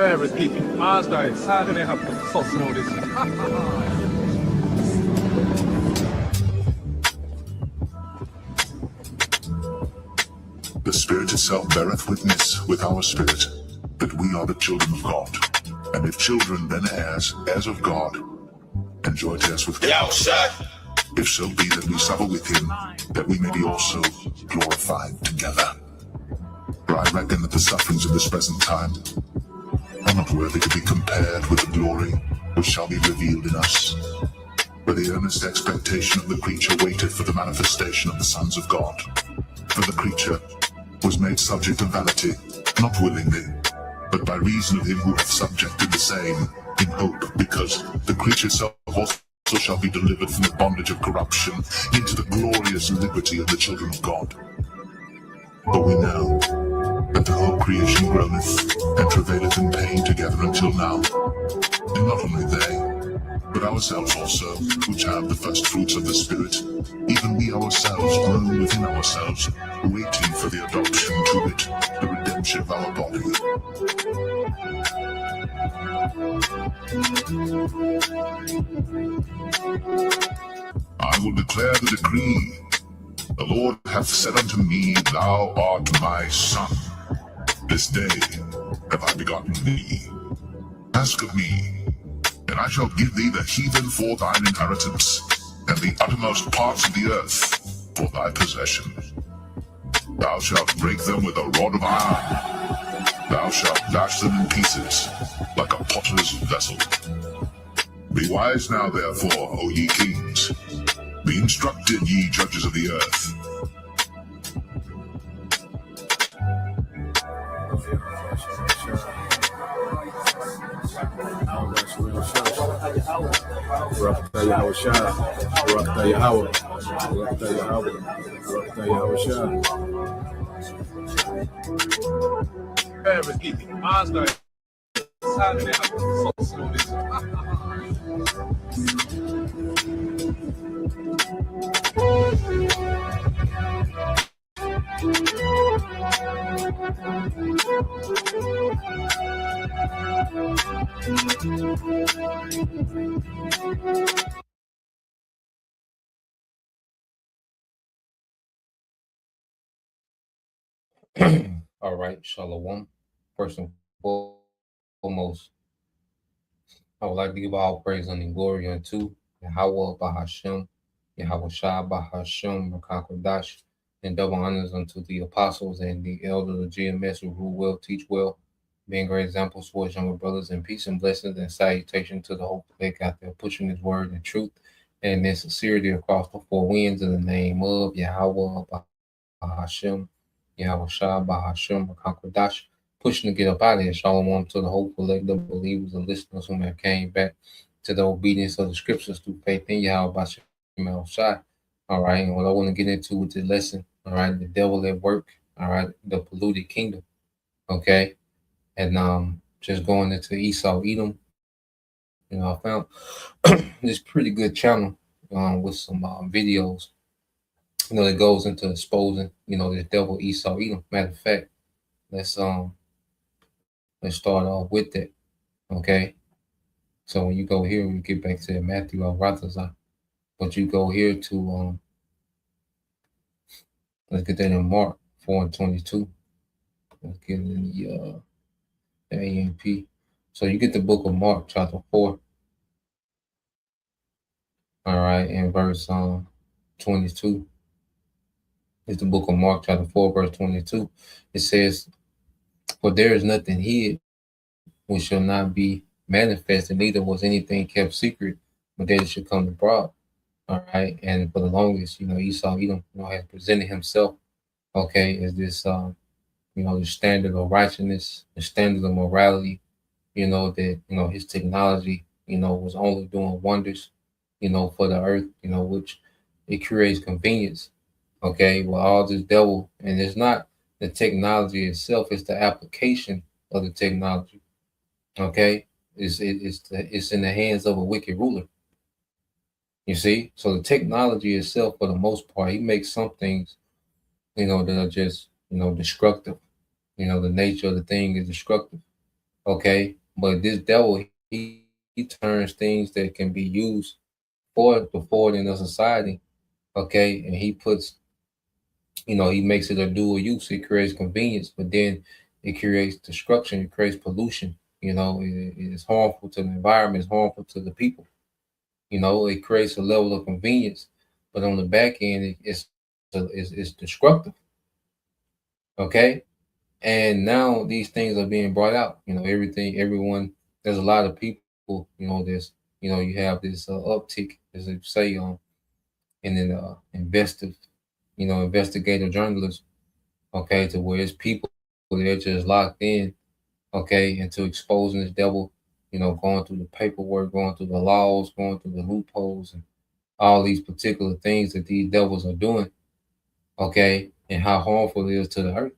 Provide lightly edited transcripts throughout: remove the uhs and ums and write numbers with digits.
Repeat. Mazda is how do they have to fuss all this? The Spirit itself beareth witness with our spirit that we are the children of God. And if children, then heirs, heirs of God, and joint heirs with God. If so be that we suffer with him, that we may be also glorified together. For I reckon that the sufferings of this present time are not worthy to be compared with the glory which shall be revealed in us. For the earnest expectation of the creature waiteth for the manifestation of the sons of God. For the creature was made subject to vanity, not willingly, but by reason of him who hath subjected the same, in hope, because the creature itself also shall be delivered from the bondage of corruption into the glorious liberty of the children of God. For we know that the whole creation groaneth and travaileth in pain together until now. And not only they, but ourselves also, which have the first fruits of the Spirit, even we ourselves groan within ourselves, waiting for the adoption to it, the redemption of our body. I will declare the decree. The Lord hath said unto me, Thou art my son. This day have I begotten thee. Ask of me, and I shall give thee the heathen for thine inheritance, and the uttermost parts of the earth for thy possession. Thou shalt break them with a rod of iron. Thou shalt dash them in pieces, like a potter's vessel. Be wise now, therefore, O ye kings. Be instructed, ye judges of the earth. Repeat. Mazda is how do they have to fuss all this? All right, Shalom. First and foremost, I would like to give all praise and glory unto Yahweh Bahashem, Yahweh Shah Bahashem, Rakakwadash, and double honors unto the apostles and the elders of GMS who rule well, teach well, being great examples for his younger brothers, and peace and blessings and salutation to the whole clique out there pushing his word and truth and in sincerity across the four winds in the name of Yahweh Bahashem, Yahweh Shah Bahashem, Rakakwadash, pushing to get up out of here. Shalom to the whole collective believers and listeners who have came back to the obedience of the scriptures through faith in Yahweh Bashem Shai. All right, and what I want to get into with the lesson, all right, the devil at work, all right, the polluted kingdom, okay, and just going into Esau Edom, I found this pretty good channel with some videos, that goes into exposing, the devil Esau Edom. Matter of fact, let's start off with that, okay. So when you go here, we get back to Matthew or Ratazah, but you go here to let's get that in Mark 4:22. Let's get in the AMP. So you get the book of Mark, chapter 4. All right, and verse 22. It's the book of Mark, chapter 4, verse 22. It says, For there is nothing hid which shall not be manifested, neither was anything kept secret, but that it should come abroad. All right, and for the longest, Esau Edom, has presented himself, okay, as this, the standard of righteousness, the standard of morality, that, his technology, was only doing wonders, for the earth, which it creates convenience, okay, well, all this devil, and it's not the technology itself, it's the application of the technology, okay, it's in the hands of a wicked ruler. You see, so the technology itself, for the most part, he makes some things, that are just, destructive. The nature of the thing is destructive. Okay, but this devil, he turns things that can be used for the forwarding of society. Okay, and he puts, he makes it a dual use. It creates convenience, but then it creates destruction. It creates pollution. It is harmful to the environment. It's harmful to the people. It creates a level of convenience, but on the back end, it's destructive. Okay, and now these things are being brought out. Everyone. There's a lot of people. You have this uptick, as you say, in the investigative journalism. Okay, to where it's people that are just locked in. Okay, into exposing this devil. Going through the paperwork, going through the laws, going through the loopholes, and all these particular things that these devils are doing. Okay, and how harmful it is to the earth.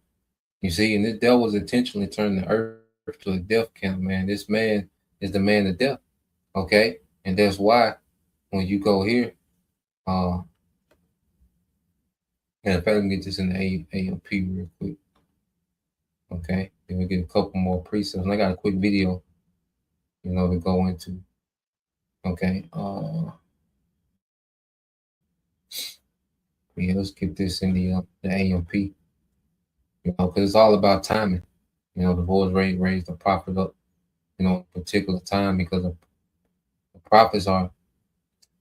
You see, and this devil is intentionally turning the earth to a death camp, man. This man is the man of death. Okay, and that's why when you go here, uh, and if I can get this in the AMP real quick, okay, then we get a couple more precepts, and I got a quick video, to go into. Okay, yeah, let's get this in the AMP, because it's all about timing. The voice raised the prophet up, particular time because the prophets are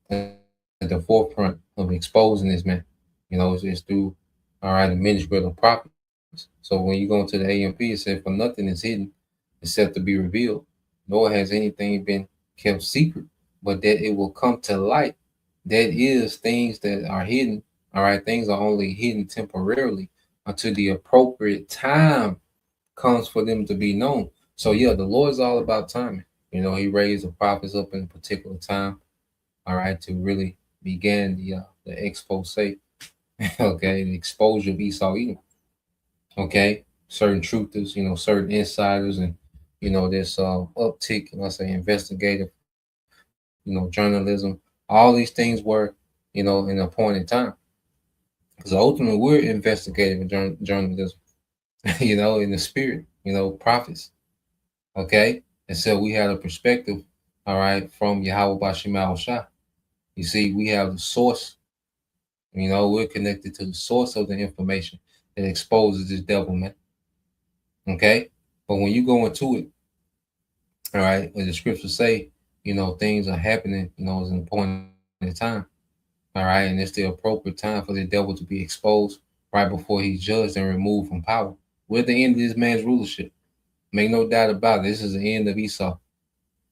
at the forefront of exposing this man. It's through, all right, the ministry of the prophets. So when you go into the AMP, it said, "For nothing is hidden except to be revealed, nor has anything been kept secret, but that it will come to light." That is, things that are hidden, all right, things are only hidden temporarily until the appropriate time comes for them to be known. So yeah, the Lord is all about timing. He raised the prophets up in a particular time, all right, to really begin the expose, okay, the exposure of Esau Edom, okay, certain truthers, certain insiders, and this uptick, let's say, investigative, journalism. All these things were, in a point in time, because ultimately we're investigative journalism, in the spirit, prophets, okay, and so we had a perspective, all right, from Yahweh Bashim Al Shah. You see, we have the source. We're connected to the source of the information that exposes this devil, man. Okay? But when you go into it, all right, as the scriptures say, things are happening, is an appointed time. All right, and it's the appropriate time for the devil to be exposed right before he's judged and removed from power. We're at the end of this man's rulership. Make no doubt about it. This is the end of Esau.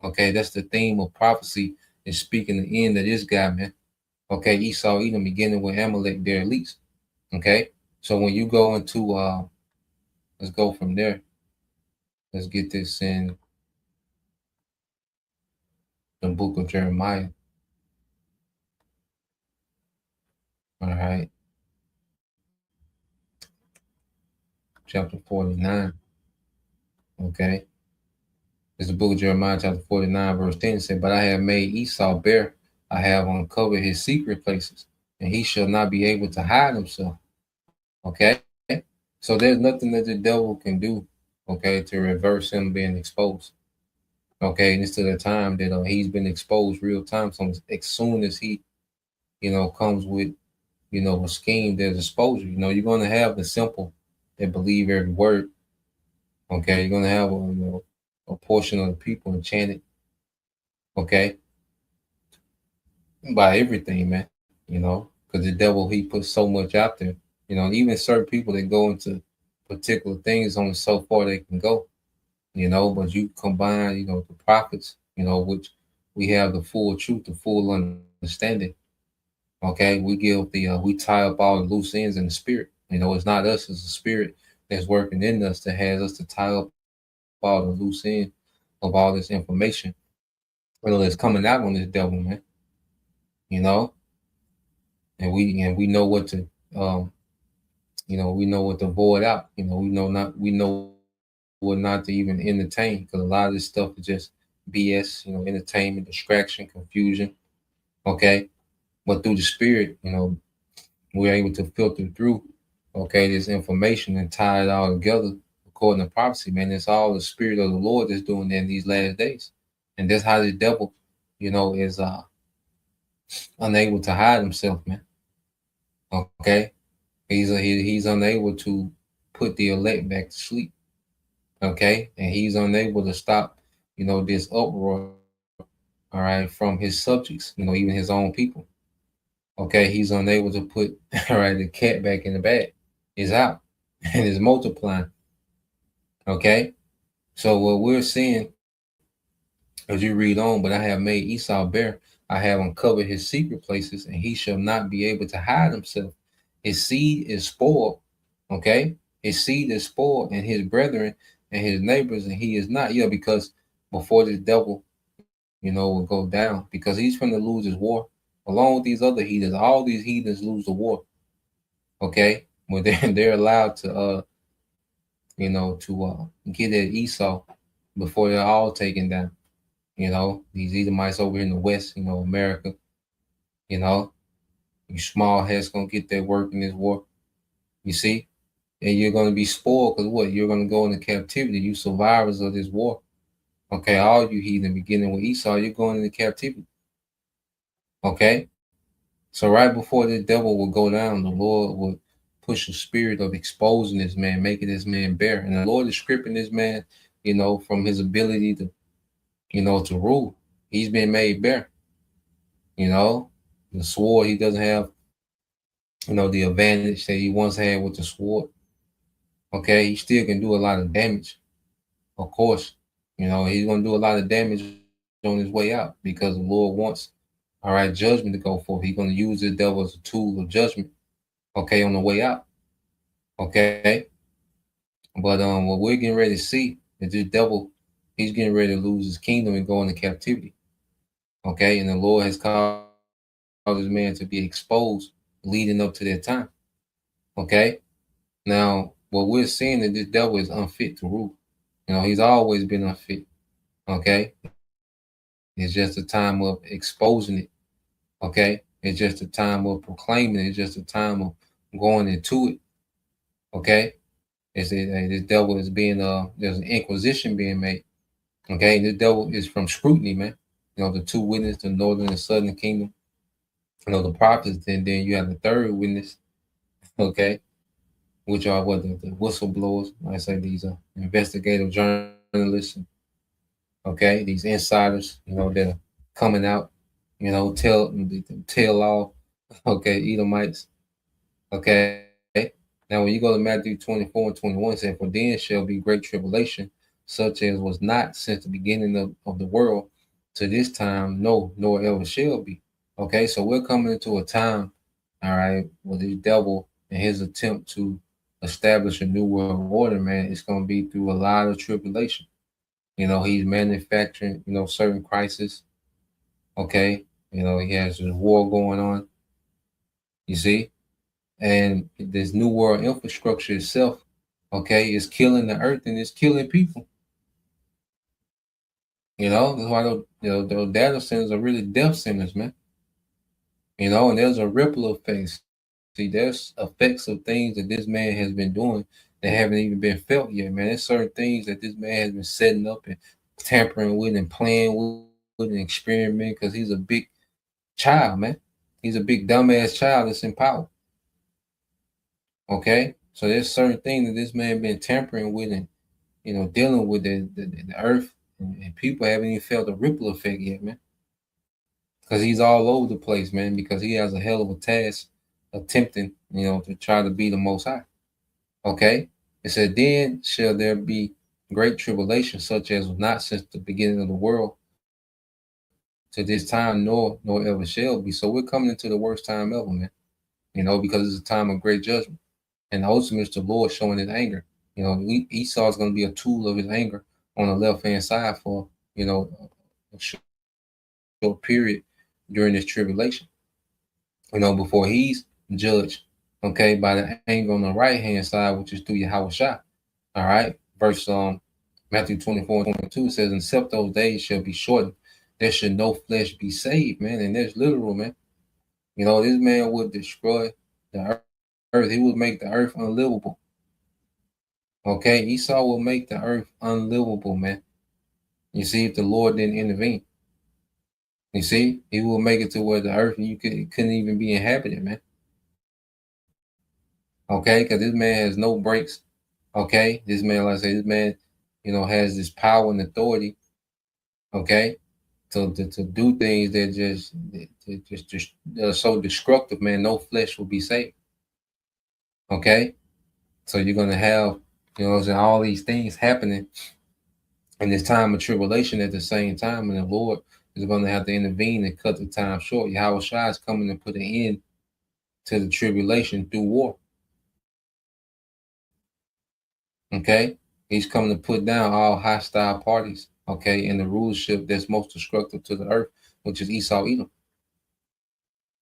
Okay, that's the theme of prophecy is speaking the end of this guy, man. Okay, Esau Edom beginning with Amalek there at least. Okay, so when you go into let's go from there. Let's get this in the book of Jeremiah. All right, chapter 49. Okay, it's the book of Jeremiah, chapter 49, verse 10. It said, "But I have made Esau bare, I have uncovered his secret places, and he shall not be able to hide himself." Okay, so there's nothing that the devil can do, okay, to reverse him being exposed. Okay, and it's to the time that he's been exposed real time. So as soon as he, comes with, a scheme, there's exposure. You're going to have the simple that believe every word. Okay, you're going to have a portion of the people enchanted. Okay, by everything, man. Because the devil he puts so much out there. Even certain people that go into particular things only so far they can go. But you combine, the prophets, which we have the full truth, the full understanding. Okay, we tie up all the loose ends in the spirit. It's not us, it's the spirit that's working in us that has us to tie up all the loose ends of all this information. That's coming out on this devil, man. You know, and we know what to we know what to void out. We know what not to even entertain because a lot of this stuff is just BS. Entertainment, distraction, confusion. Okay, but through the spirit, we're able to filter through, okay, this information and tie it all together according to prophecy, man. It's all the spirit of the Lord that's doing that in these last days. And that's how the devil, is unable to hide himself, man. Okay. He's unable to put the elect back to sleep. Okay. And he's unable to stop, this uproar, all right, from his subjects, even his own people. Okay. He's unable to put, all right, the cat back in the bag. It's out and it's multiplying. Okay. So what we're seeing as you read on, but I have made Esau bare. I have uncovered his secret places, and he shall not be able to hide himself. His seed is spoiled. Okay. His seed is spoiled, and his brethren and his neighbors, and he is not. Yeah, because before this devil, will go down, because he's going to lose his war along with these other heathens. All these heathens lose the war. Okay. But they're allowed to get at Esau before they're all taken down. These Edomites over in the West, America, you know, you small heads gonna get their work in this war. You see? And you're gonna be spoiled because what? You're gonna go into captivity. You survivors of this war. Okay, all you heathen, beginning with Esau, you're going into captivity. Okay? So right before the devil will go down, the Lord will push a spirit of exposing this man, making this man bare. And the Lord is stripping this man, from his ability to rule. He's been made bare. The sword, he doesn't have, the advantage that he once had with the sword. Okay, he still can do a lot of damage. Of course, he's going to do a lot of damage on his way out because the Lord wants, all right, judgment to go forth. He's going to use the devil as a tool of judgment. Okay, on the way out. Okay, but what we're getting ready to see is this devil, he's getting ready to lose his kingdom and go into captivity. Okay, and the Lord has caused this man to be exposed leading up to that time. Okay, now what we're seeing is this devil is unfit to rule. He's always been unfit. Okay, it's just a time of exposing it. Okay, it's just a time of proclaiming it. It's just a time of going into it. Okay, this devil is being there's an inquisition being made. Okay, this devil is from scrutiny, man. The two witnesses, the northern and southern kingdom. The prophets, and then you have the third witness. Okay, which are what the whistleblowers. Like I say, these are investigative journalists. Okay, these insiders, that are coming out, tell off. Okay, Edomites. Okay, now when you go to Matthew 24 and 21, it says, "For then shall be great tribulation, such as was not since the beginning of the world to this time, no, nor ever shall be." Okay, so we're coming into a time, all right, where the devil and his attempt to establish a new world order, man, it's going to be through a lot of tribulation. He's manufacturing, certain crises. Okay, he has this war going on. You see, and this new world infrastructure itself, okay, is killing the earth and it's killing people. That's why those data centers are really death centers, man. And there's a ripple effect. See, there's effects of things that this man has been doing that haven't even been felt yet, man. There's certain things that this man has been setting up and tampering with and playing with and experimenting because he's a big child, man. He's a big dumbass child that's in power. Okay? So there's certain things that this man been tampering with and, dealing with the earth and people haven't even felt the ripple effect yet, man. Because he's all over the place, man, because he has a hell of a task attempting, to try to be the most high. Okay? It said, "Then shall there be great tribulation, such as was not since the beginning of the world to this time, nor ever shall be." So we're coming into the worst time ever, man. Because it's a time of great judgment. And ultimately, it's the Lord showing his anger. Esau is going to be a tool of his anger on the left hand side for, a short period during this tribulation. Before he's judged, okay, by the anger on the right hand side, which is through Yahweh Shah. All right. Verse Matthew 24 and 22 says, "Except those days shall be shortened, there should no flesh be saved," man. And that's literal, man. This man would destroy the earth. He would make the earth unlivable. Okay, Esau will make the earth unlivable, man. You see, if the Lord didn't intervene, you see, he will make it to where the earth couldn't even be inhabited, man. Okay, because this man has no breaks. Okay, this man, like I say, this man, has this power and authority. Okay, to do things that just so destructive, man. No flesh will be saved. Okay, so you're gonna have, all these things happening in this time of tribulation at the same time, and the Lord is going to have to intervene and cut the time short. Yahweh Shai is coming to put an end to the tribulation through war. Okay, he's coming to put down all hostile parties. Okay, and the rulership that's most destructive to the earth, which is Esau Edom.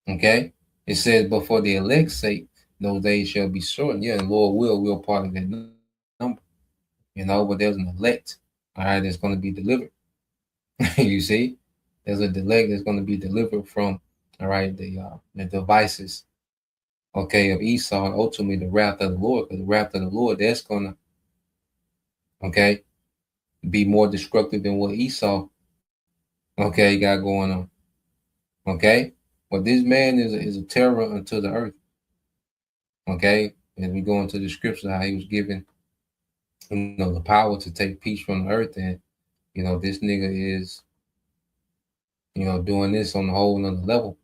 Okay, it says, "But for the elect's sake, those days shall be shortened." Yeah, and Lord will part of that number. But there's an elect, all right, that's going to be delivered. You see, there's a delay that's going to be delivered from, all right, the devices, okay, of Esau, and ultimately the wrath of the Lord. Because the wrath of the Lord, that's going to, okay, be more destructive than what Esau, okay, got going on. Okay, but this man is a terror unto the earth. Okay, and we go into the scripture how he was given, the power to take peace from the earth, and this nigga is, doing this on a whole nother level.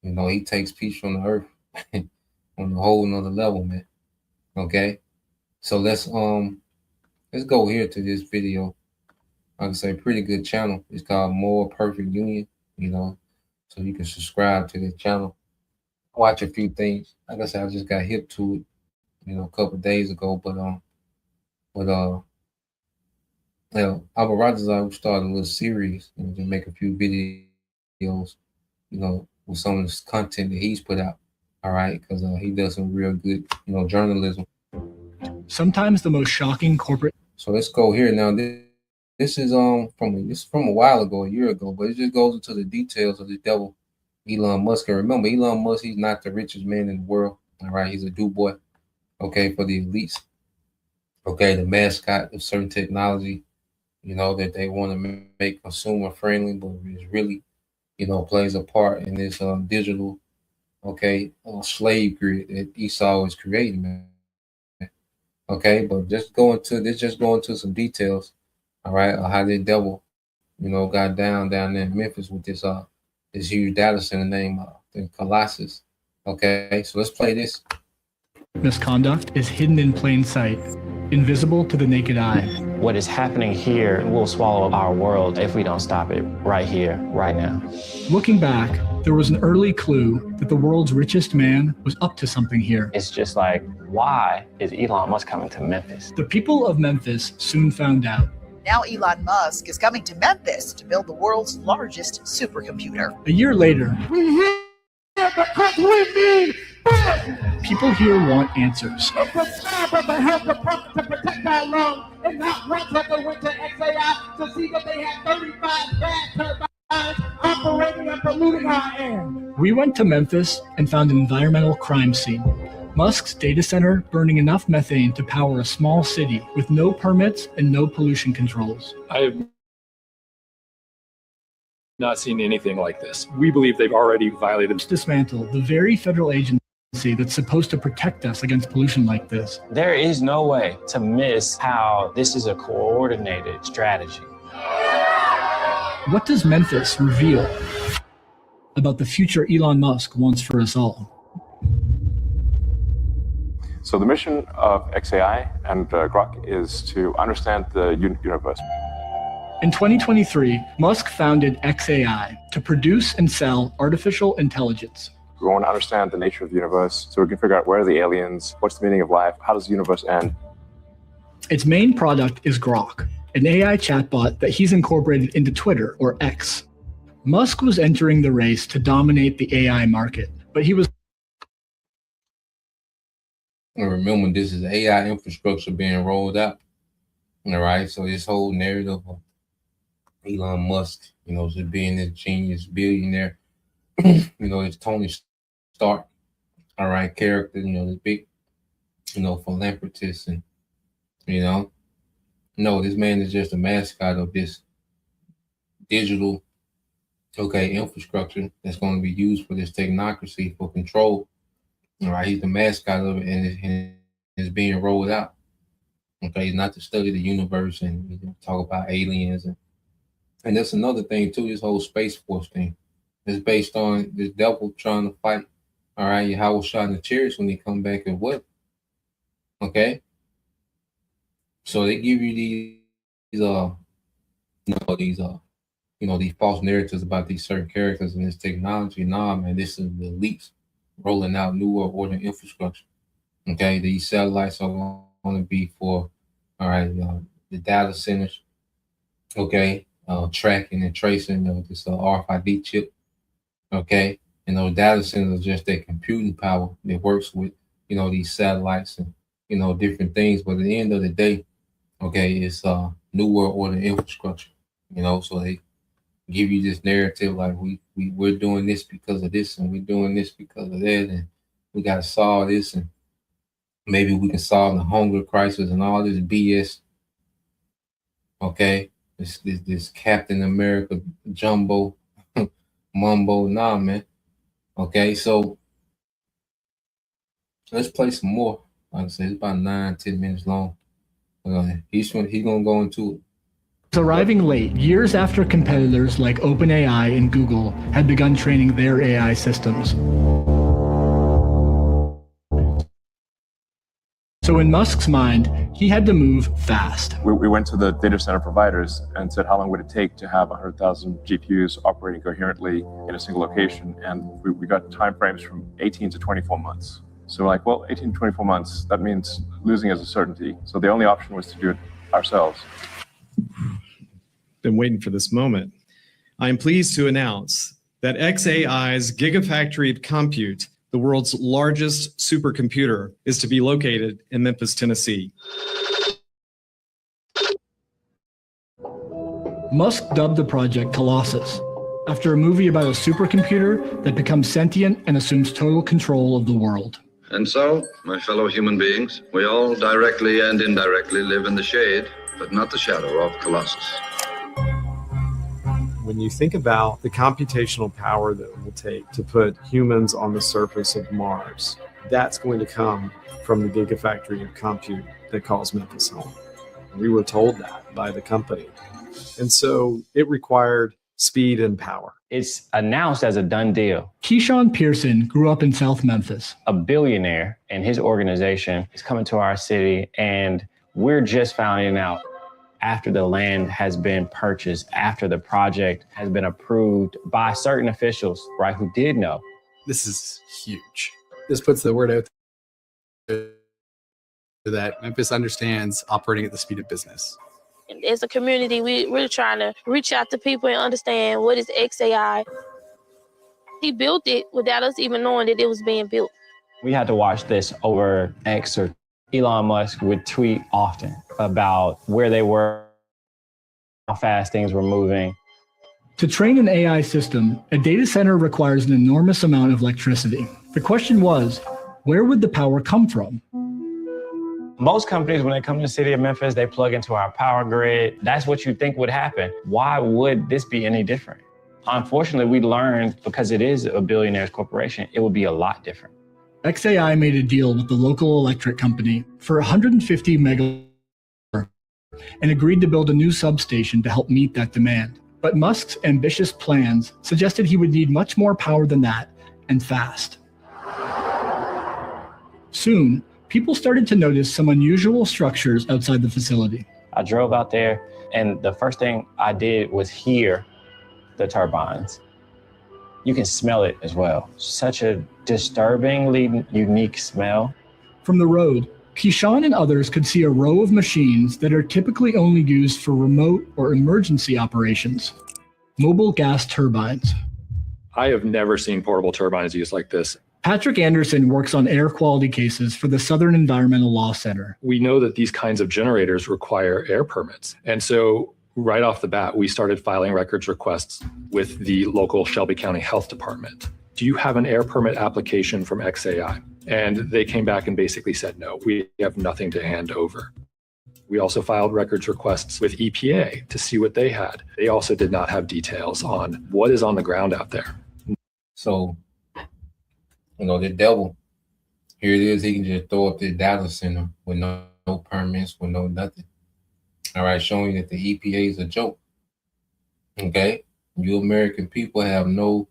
He takes peace from the earth on a whole nother level, man. Okay, so let's go here to this video. I can say pretty good channel. It's called More Perfect Union. So you can subscribe to this channel. Watch a few things. Like I said, I just got hip to it, a couple of days ago. But Albert Rogers, I started a little series, to make a few videos, with some of this content that he's put out. All right, because he does some real good, journalism. Sometimes the most shocking corporate. So let's go here now. This is from a while ago, a year ago, but it just goes into the details of the devil, Elon Musk. And remember, Elon Musk, he's not the richest man in the world. All right, he's a do boy. Okay, for the elites. Okay, the mascot of certain technology, that they want to make consumer friendly, but it really, plays a part in this digital, slave grid that Esau is creating, man. Okay, but just go into some details, all right, of how the devil, got down there in Memphis with this huge data center named the Colossus. Okay, so let's play this. Misconduct is hidden in plain sight, invisible to the naked eye. What is happening here will swallow our world if we don't stop it right here, right now. Looking back, there was an early clue that the world's richest man was up to something here. It's just like, why is Elon Musk coming to Memphis? The people of Memphis soon found out. Now Elon Musk is coming to Memphis to build the world's largest supercomputer. A year later, we here because we need people here want answers. a prescriber to help the pump to protect our lungs and not run to the winter XAI to see that they have 35 gas turbines operating and polluting our air. We went to Memphis and found an environmental crime scene. Musk's data center burning enough methane to power a small city with no permits and no pollution controls. I have not seen anything like this. We believe they've already violated. Dismantle the very federal agency that's supposed to protect us against pollution like this. There is no way to miss how this is a coordinated strategy. What does Memphis reveal about the future Elon Musk wants for us all? So the mission of XAI and Grok is to understand the universe. In 2023, Musk founded XAI to produce and sell artificial intelligence. We want to understand the nature of the universe so we can figure out where are the aliens, what's the meaning of life, how does the universe end. Its main product is Grok, an AI chatbot that he's incorporated into Twitter, or X. Musk was entering the race to dominate the AI market, but he was. And remember, this is AI infrastructure being rolled out. All right, so this whole narrative of Elon Musk, just being this genius billionaire, it's Tony Stark, all right, character, this big, philanthropist and You know, no, this man is just a mascot of this digital, infrastructure that's going to be used for this technocracy for control. All right, he's the mascot of it, and it's being rolled out. Okay, not to study the universe and talk about aliens, and that's another thing too. This whole Space Force thing is based on this devil trying to fight. All right, Yahweh shot in the chariots when they come back and what? Okay, so they give you these these false narratives about these certain characters and this technology. Nah, man, this is the elites rolling out New World Order infrastructure. Okay, these satellites are going to be for, the data centers. Okay, tracking and tracing this RFID chip. Okay, and those data centers are just that computing power that works with these satellites and different things. But at the end of the day, okay, it's New World Order infrastructure. So they give you this narrative like we're doing this because of this and we're doing this because of that, and we got to solve this, and maybe we can solve the hunger crisis and all this BS. Okay, this Captain America jumbo mumbo, nah, man. Okay, so let's play some more. Like I said, it's about 9-10 minutes long. He's gonna go into it. It's arriving late, years after competitors like OpenAI and Google had begun training their AI systems. So in Musk's mind, he had to move fast. We went to the data center providers and said, how long would it take to have 100,000 GPUs operating coherently in a single location? And we got timeframes from 18 to 24 months. So we're like, well, 18 to 24 months, that means losing as a certainty. So the only option was to do it ourselves. Been waiting for this moment. I am pleased to announce that xAI's Gigafactory of Compute, the world's largest supercomputer, is to be located in Memphis, Tennessee. Musk dubbed the project Colossus, after a movie about a supercomputer that becomes sentient and assumes total control of the world. And so, my fellow human beings, we all directly and indirectly live in the shade, but not the shadow of Colossus. When you think about the computational power that it will take to put humans on the surface of Mars, that's going to come from the Gigafactory of Compute that calls Memphis home. We were told that by the company. And so it required speed and power. It's announced as a done deal. Keyshawn Pearson grew up in South Memphis. A billionaire and his organization is coming to our city, and we're just finding out after the land has been purchased, after the project has been approved by certain officials, right, who did know. This is huge. This puts the word out there that Memphis understands operating at the speed of business. As a community, we're trying to reach out to people and understand what is xAI. He built it without us even knowing that it was being built. We had to watch this over X, or Elon Musk would tweet often about where they were, how fast things were moving. To train an AI system, a data center requires an enormous amount of electricity. The question was, where would the power come from? Most companies, when they come to the city of Memphis, they plug into our power grid. That's what you think would happen. Why would this be any different? Unfortunately, we learned, because it is a billionaire's corporation, it would be a lot different. xAI made a deal with the local electric company for 150 megawatt and agreed to build a new substation to help meet that demand. But Musk's ambitious plans suggested he would need much more power than that, and fast. Soon, people started to notice some unusual structures outside the facility. I drove out there, and the first thing I did was hear the turbines. You can smell it as well. Such a disturbingly unique smell. From the road, Keyshawn and others could see a row of machines that are typically only used for remote or emergency operations. Mobile gas turbines. I have never seen portable turbines used like this. Patrick Anderson works on air quality cases for the Southern Environmental Law Center. We know that these kinds of generators require air permits. And so right off the bat, we started filing records requests with the local Shelby County Health Department. Do you have an air permit application from xAI? And they came back and basically said, no, we have nothing to hand over. We also filed records requests with EPA to see what they had. They also did not have details on what is on the ground out there. So, the devil, here it is, he can just throw up this data center with no permits, with no nothing. All right, showing you that the EPA is a joke. Okay? You American people have no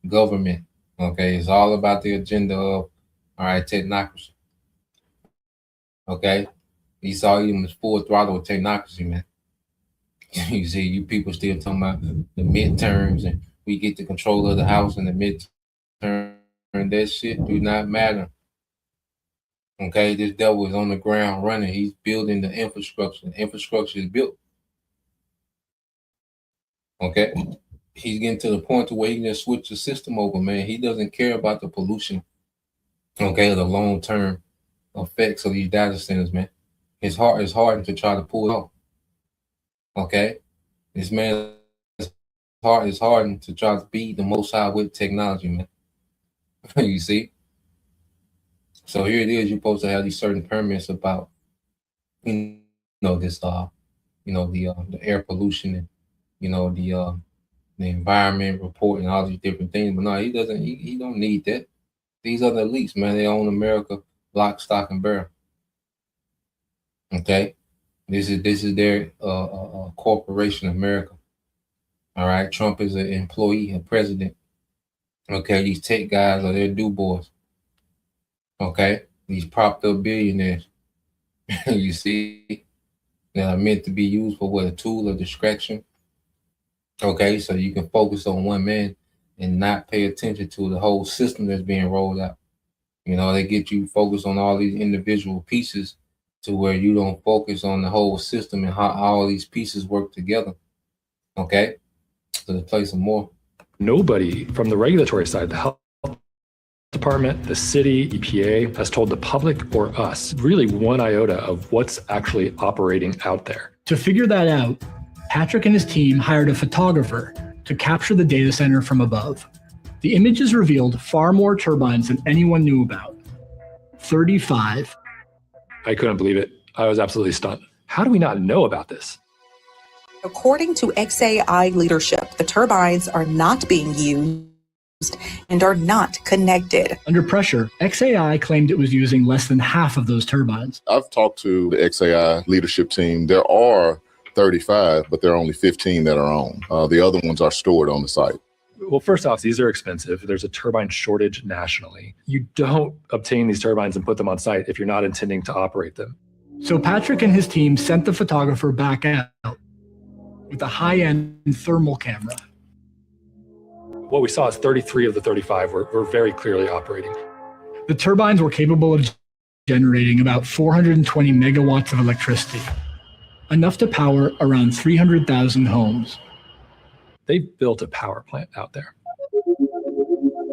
government. Okay? It's all about the agenda of, all right, technocracy. Okay? Esau is full throttle with technocracy, man. You see, you people still talking about the midterms and we get the control of the House in the midterm. That shit do not matter. Okay, this devil is on the ground running. He's building the infrastructure. The infrastructure is built. Okay, he's getting to the point to where he can just switch the system over, man. He doesn't care about the pollution. Okay, the long-term effects of these data centers, man. His heart is hardened to try to pull it off. Okay, this man's heart is hardened to try to be the most high with technology, man. You see? So here it is, you're supposed to have these certain permits about, this, the air pollution and, the environment report and all these different things. But no, he doesn't, he don't need that. These are the elites, man. They own America, lock, stock, and barrel. Okay? This is their corporation, America. All right? Trump is an employee, a president. Okay? These tech guys are their do boys. Okay, these propped up billionaires, you see, that are meant to be used for what, a tool of distraction. Okay, so you can focus on one man and not pay attention to the whole system that's being rolled out. They get you focused on all these individual pieces to where you don't focus on the whole system and how all these pieces work together. Okay, so to play some more. Nobody from the regulatory side, the health department, the city, EPA, has told the public or us really one iota of what's actually operating out there. To figure that out, Patrick and his team hired a photographer to capture the data center from above. The images revealed far more turbines than anyone knew about. 35. I couldn't believe it. I was absolutely stunned. How do we not know about this? According to XAI leadership, the turbines are not being used and are not connected. Under pressure, XAI claimed it was using less than half of those turbines. I've talked to the XAI leadership team. There are 35, but there are only 15 that are on. The other ones are stored on the site. Well, first off, these are expensive. There's a turbine shortage nationally. You don't obtain these turbines and put them on site if you're not intending to operate them. So Patrick and his team sent the photographer back out with a high-end thermal camera. What we saw is 33 of the 35 were very clearly operating. The turbines were capable of generating about 420 megawatts of electricity, enough to power around 300,000 homes. They've built a power plant out there.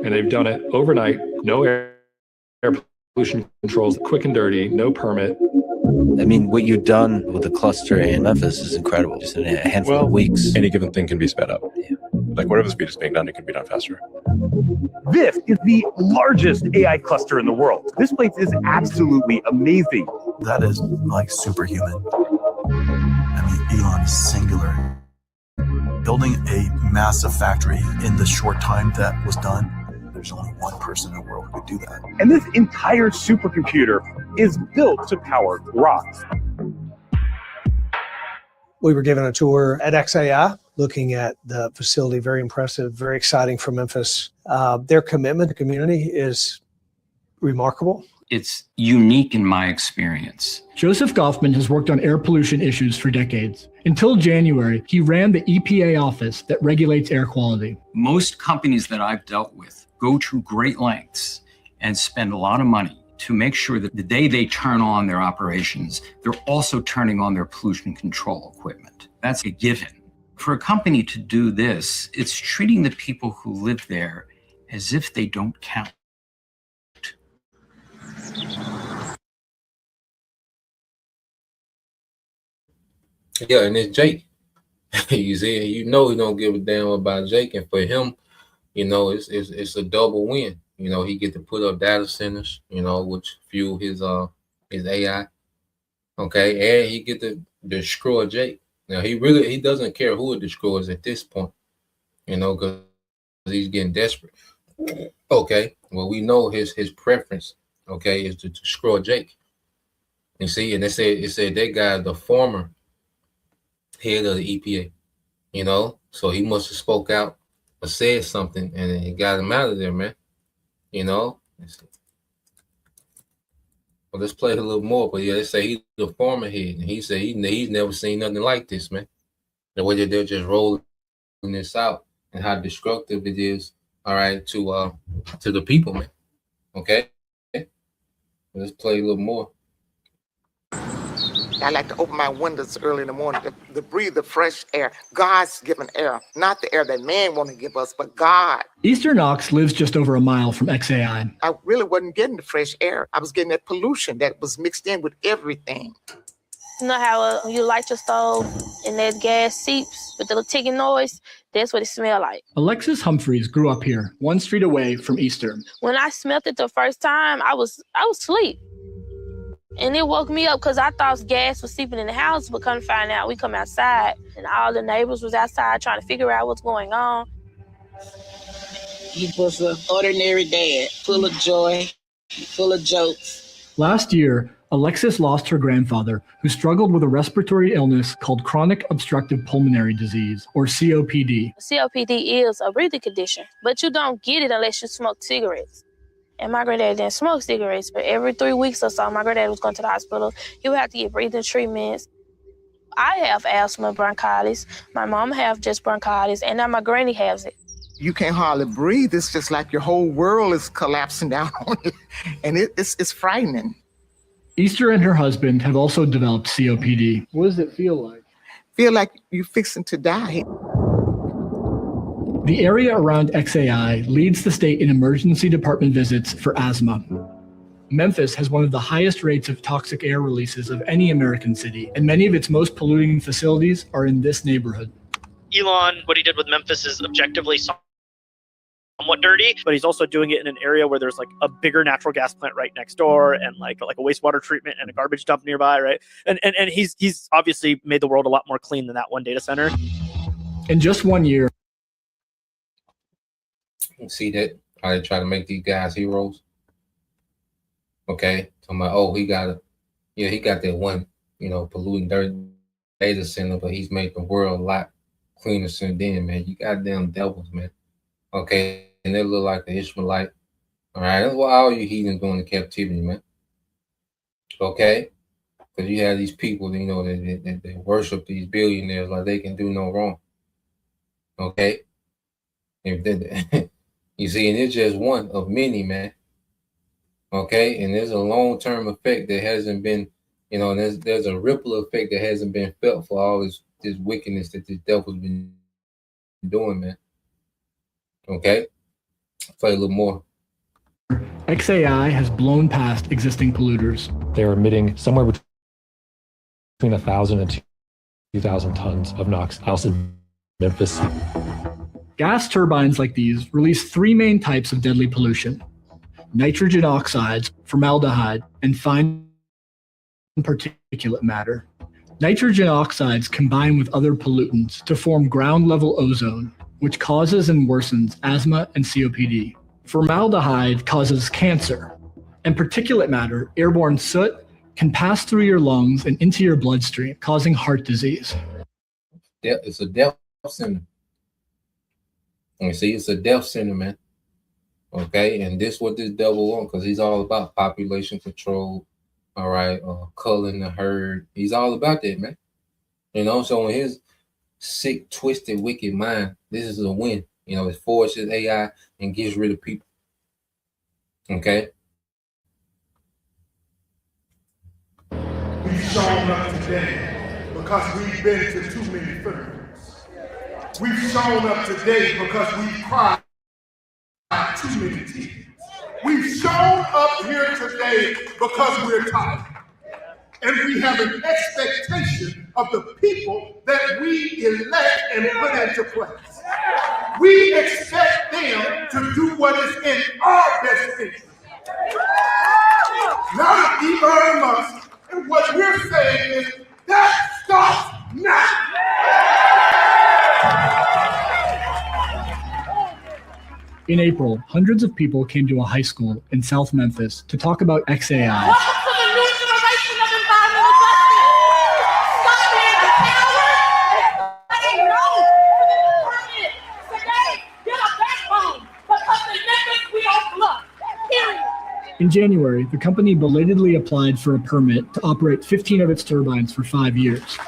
And they've done it overnight, no air pollution controls, quick and dirty, no permit. I mean, what you've done with the cluster in Memphis is incredible. Just in a handful of weeks. Any given thing can be sped up. Yeah. Like whatever the speed is being done, it can be done faster. This is the largest AI cluster in the world. This place is absolutely amazing. That is like superhuman. I mean, Elon is singular. Building a massive factory in the short time that was done, there's only one person in the world who could do that. And this entire supercomputer is built to power rocks. We were given a tour at XAI, looking at the facility. Very impressive, very exciting for Memphis. Their commitment to community is remarkable. It's unique in my experience. Joseph Goffman has worked on air pollution issues for decades. Until January, he ran the EPA office that regulates air quality. Most companies that I've dealt with go to great lengths and spend a lot of money to make sure that the day they turn on their operations, they're also turning on their pollution control equipment. That's a given. For a company to do this, it's treating the people who live there as if they don't count. Yeah, and it's Jake. You see, he don't give a damn about Jake, and for him, it's a double win. He get to put up data centers, which fuel his AI. Okay, and he get to destroy Jake. Now he doesn't care who it destroys at this point, because he's getting desperate. Okay, well we know his preference, okay, is to destroy Jake. You see, and it said that guy, the former head of the EPA, so he must have spoke out or said something, and it got him out of there, man. Well, let's play a little more, but yeah, they say he's the former head, and he said he's never seen nothing like this, man. The way that they're just rolling this out and how destructive it is, all right, to the people, man. Okay, let's play a little more. I like to open my windows early in the morning to breathe the fresh air, God's given air, not the air that man want to give us, but God. Eastern Knox lives just over a mile from XAI. I really wasn't getting the fresh air. I was getting that pollution that was mixed in with everything. You know how you light your stove and that gas seeps with the little ticking noise? That's what it smelled like. Alexis Humphreys grew up here, one street away from Eastern. When I smelled it the first time, I was asleep. And it woke me up because I thought gas was seeping in the house, but come to find out, we come outside and all the neighbors was outside trying to figure out what's going on. He was an ordinary dad, full of joy, full of jokes. Last year, Alexis lost her grandfather, who struggled with a respiratory illness called chronic obstructive pulmonary disease, or COPD. COPD is a breathing condition, but you don't get it unless you smoke cigarettes. And my granddad didn't smoke cigarettes, but every 3 weeks or so, my granddad was going to the hospital. He would have to get breathing treatments. I have asthma, bronchitis. My mom have just bronchitis, and now my granny has it. You can't hardly breathe. It's just like your whole world is collapsing down on you, and it's frightening. Easter and her husband have also developed COPD. What does it feel like? Feel like you're fixing to die. The area around XAI leads the state in emergency department visits for asthma. Memphis has one of the highest rates of toxic air releases of any American city, and many of its most polluting facilities are in this neighborhood. Elon, what he did with Memphis is objectively somewhat dirty, but he's also doing it in an area where there's like a bigger natural gas plant right next door and like a wastewater treatment and a garbage dump nearby, right? And he's obviously made the world a lot more clean than that one data center. In just 1 year. See that? How they try to make these guys heroes. Okay. So I'm like, oh, he got that one, polluting dirt data center, but he's made the world a lot cleaner since then, man. You goddamn devils, man. Okay. And they look like the Ishmaelite. All right. That's what all you heathens going to captivity, man. Okay. Because you have these people, that they worship these billionaires like they can do no wrong. Okay. You see, and it's just one of many, man. Okay, and there's a long-term effect that hasn't been, there's a ripple effect that hasn't been felt for all this wickedness that this devil's been doing, man. Okay, play a little more. XAI has blown past existing polluters. They're emitting somewhere between 1,000 and 2,000 tons of NOx out in Memphis. Gas turbines like these release three main types of deadly pollution: nitrogen oxides, formaldehyde, and fine particulate matter. Nitrogen oxides combine with other pollutants to form ground-level ozone, which causes and worsens asthma and COPD. Formaldehyde causes cancer, and particulate matter, airborne soot, can pass through your lungs and into your bloodstream, causing heart disease. Yeah, it's a death center. You see, it's a death center, man. Okay, and this is what this devil wants, because he's all about population control, all right, culling the herd. He's all about that, man. So in his sick, twisted, wicked mind, this is a win. It forces AI and gets rid of people. Okay? We've shown up today because we've been to too many funerals. We've shown up today because we've cried too many tears. We've shown up here today because we're tired. And we have an expectation of the people that we elect and put into place. We expect them to do what is in our best interest. Not Elon Musk, And what we're saying is that stops now. In April, hundreds of people came to a high school in South Memphis to talk about XAI. In January, the company belatedly applied for a permit to operate 15 of its turbines for 5 years.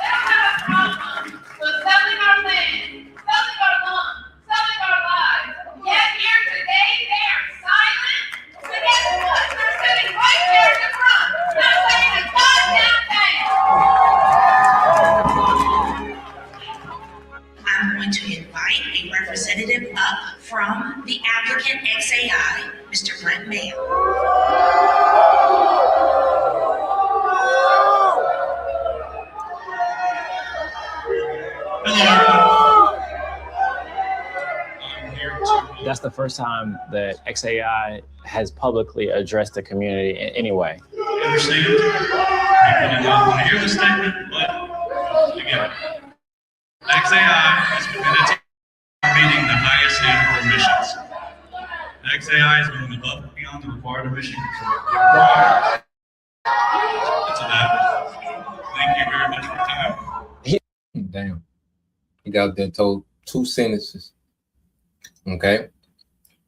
I'm going to invite a representative up from the applicant XAI, Mr. Brent Mayo. That's the first time that XAI has publicly addressed the community in any way. I understand. People do not want to hear the statement, but again, XAI is committed to meeting the highest standard for emissions. XAI is going above and beyond the required emission control. To that, thank you very much for your time. Damn. He got that told 2 sentences. Okay.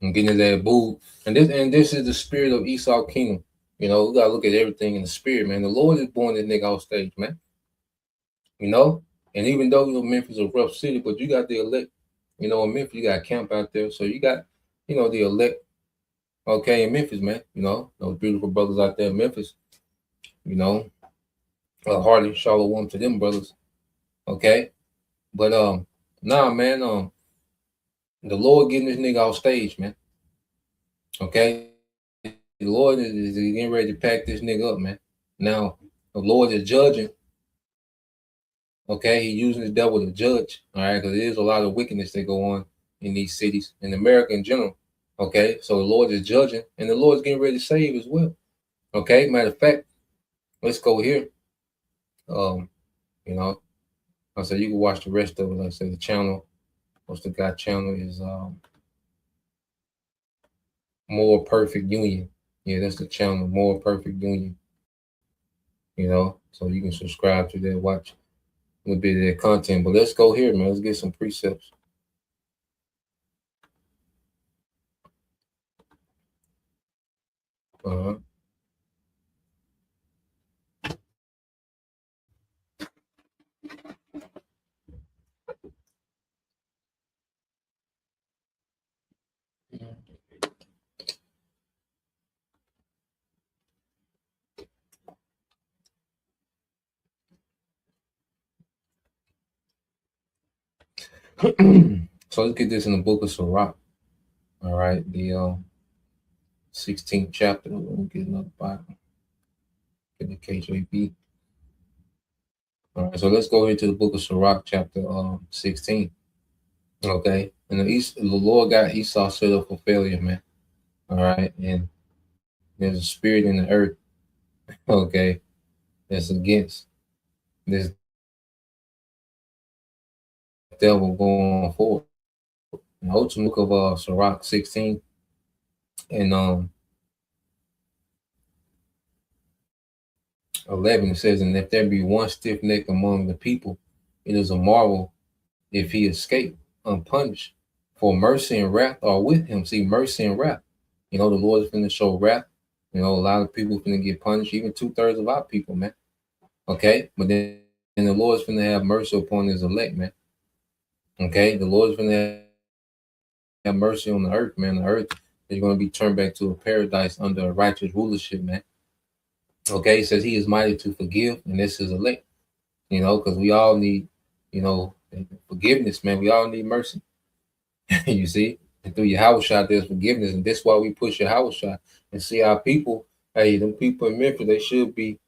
I'm getting that boo. And this is the spirit of Esau Kingdom. You know, we gotta look at everything in the spirit, man. The Lord is born this nigga off stage, man. You know? And even though Memphis is a rough city, but you got the elect, in Memphis, you got camp out there. So you got, the elect, okay, in Memphis, man. Those beautiful brothers out there in Memphis. Hardy, Shalom to them brothers. Okay. But man, the Lord getting this nigga off stage, man. Okay. The Lord is getting ready to pack this nigga up, man. Now, the Lord is judging. Okay, he's using the devil to judge, all right, because there's a lot of wickedness that go on in these cities, in America in general. Okay, so the Lord is judging, and the Lord's getting ready to save as well. Okay, matter of fact, let's go here. I said you can watch the rest of it. Like I said, the channel, what's the guy channel is More Perfect Union. Yeah, that's the channel, More Perfect Union. So you can subscribe to that, watch a little bit of their content. But let's go here, man. Let's get some precepts. So let's get this in the book of Sirach. All right, the 16th chapter. Let me get another Bible. Get the KJV. All right, so let's go into the book of Sirach, chapter 16. Okay, and the Lord got Esau set up for failure, man. All right, and there's a spirit in the earth, okay, that's against this devil going forward. And the ultimate book of Sirach 16 and 11, it says, and if there be one stiff neck among the people, it is a marvel if he escape unpunished. For mercy and wrath are with him. See, mercy and wrath. The Lord is going to show wrath. A lot of people going to get punished, even 2/3 of our people, man. Okay, but then the Lord is going to have mercy upon his elect, man. Okay, the Lord is going to have mercy on the earth, man. The earth is going to be turned back to a paradise under a righteous rulership, man. Okay, it says he is mighty to forgive, and this is elect. Because we all need, forgiveness, man. We all need mercy. You see, and through your house shot, there's forgiveness, and that's why we push your house shot and see our people. Hey, them people in Memphis, they should be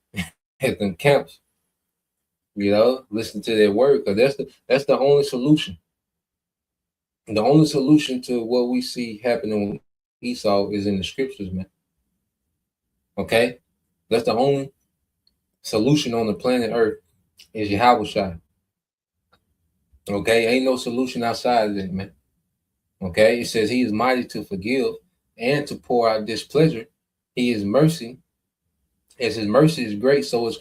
at them camps. Listen to their word, because that's the only solution. The only solution to what we see happening with Esau is in the scriptures, man. Okay, that's the only solution on the planet Earth is Yahweh Shai. Okay, ain't no solution outside of it, man. Okay, it says he is mighty to forgive and to pour out displeasure. He is mercy. As his mercy is great, so is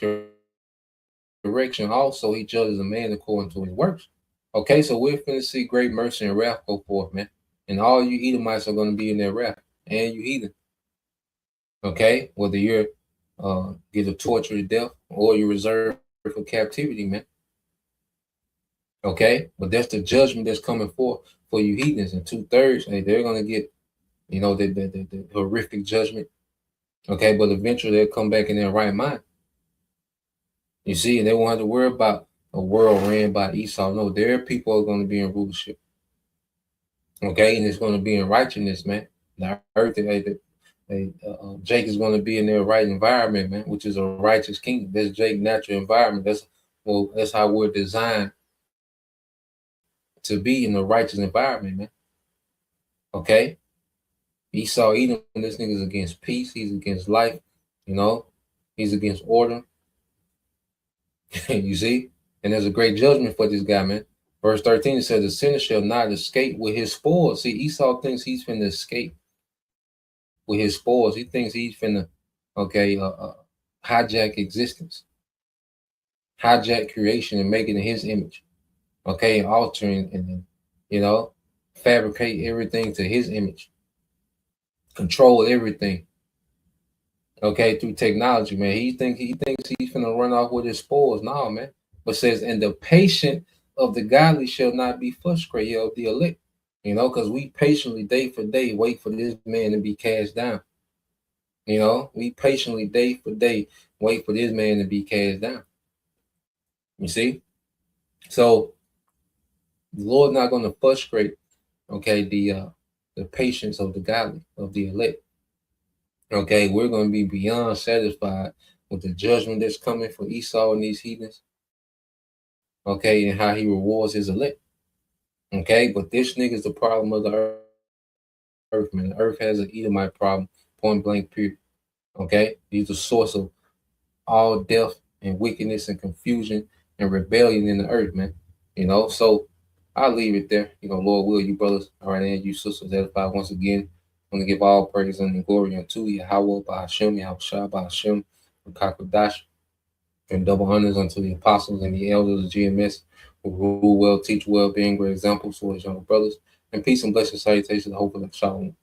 correction also. He judges a man according to his works. Okay, so we're finna see great mercy and wrath go forth, man. And all you Edomites are going to be in their wrath. And you heathen. Okay, whether you're get a torture to death or you're reserved for captivity, man. Okay, but that's the judgment that's coming forth for you heathens. And 2/3, hey, they're going to get, you know, the horrific judgment. Okay, but eventually they'll come back in their right mind. You see, and they won't have to worry about a world ran by Esau. No, their people are going to be in rulership. Okay, and it's going to be in righteousness, man. The earth, Jake is going to be in their right environment, man, which is a righteous kingdom. That's Jake's natural environment. That's how we're designed to be in the righteous environment, man. Okay, Esau, Edom, this nigga's against peace. He's against life. You know, he's against order. You see, and there's a great judgment for this guy, man. Verse 13 says, "The sinner shall not escape with his spoils." See, Esau thinks he's finna escape with his spoils. He thinks he's finna, hijack existence, hijack creation, and make it in his image. Okay, and altering and you know, fabricate everything to his image, control everything. Okay, through technology, man. He thinks he's finna run off with his spoils. No, man. But says, "And the patient of the godly shall not be frustrated of the elect." You know, because we patiently day for day wait for this man to be cast down. You know, we patiently day for day wait for this man to be cast down. You see? So the Lord's not going to frustrate, the patience of the godly, of the elect. Okay, we're going to be beyond satisfied with the judgment that's coming for Esau and these heathens. Okay, and how he rewards his elect. Okay, but this nigga's the problem of the earth, man. The earth has an Edomite problem, point blank, period. Okay, he's the source of all death and wickedness and confusion and rebellion in the earth, man. You know, so I'll leave it there. You know, Lord will, you brothers, all right, and you sisters, edify once again. I want to give all praise and glory unto Yahweh by Hashem, Yahweh by Hashem, Kakadash, and double honors unto the apostles and the elders of GMS who rule well, teach well, being great examples for his younger brothers. And peace and blessings, salutations, hopefully, shalom.